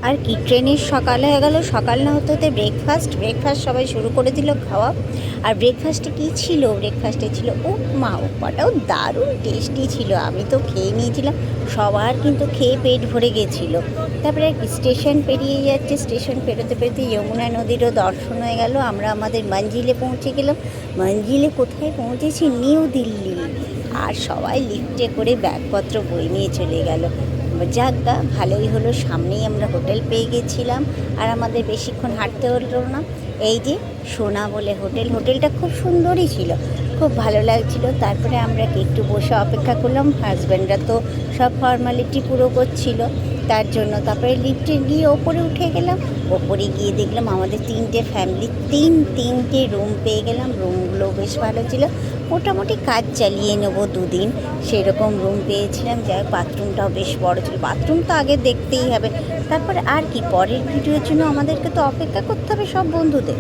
আর কি ট্রেনের সকাল হয়ে গেল, সকাল না হতে হতে ব্রেকফাস্ট সবাই শুরু করে দিল খাওয়া। আর ব্রেকফাস্টে কী ছিল? ব্রেকফাস্টে ছিল উপমা। উপমাটাও দারুণ টেস্টি ছিল, আমি তো খেয়ে নিয়েছিলাম, সবার কিন্তু খেয়ে পেট ভরে গেছিলো। তারপরে স্টেশন পেরিয়ে যাচ্ছে, স্টেশন পেরোতে পেরোতে যমুনা নদীরও দর্শন হয়ে গেল। আমরা আমাদের মঞ্জিলে পৌঁছে গেলাম। মঞ্জিলে কোথায় পৌঁছেছি? নিউ দিল্লি। আর সবাই লিফটে করে ব্যাগপত্র বয়ে নিয়ে চলে গেল। যাক ভালোই হলো, সামনেই আমরা হোটেল পেয়ে গেছিলাম, আর আমাদের বেশিক্ষণ হাঁটতে হলো না। এই যে সোনা বলে হোটেলটা খুব সুন্দরই ছিল, খুব ভালো লাগছিল। তারপরে আমরা একটু বসে অপেক্ষা করলাম, হাজব্যান্ডরা তো সব ফর্মালিটি পুরো করছিল তার জন্য। তারপরে লিফটে গিয়ে ওপরে উঠে গেলাম। ওপরে গিয়ে দেখলাম আমাদের 3টে ফ্যামিলি, তিনটে রুম পেয়ে গেলাম। রুমগুলো বেশ ভালো ছিল, মোটামুটি কাজ চালিয়ে নেবো 2 দিন সেরকম রুম পেয়েছিলাম। যাই হোক, বাথরুমটাও বেশ বড় ছিল। বাথরুম তো আগে দেখতেই হবে, তারপরে আর কি পরের ভিডিওর জন্য আমাদেরকে তো অপেক্ষা করতে হবে সব বন্ধুদের।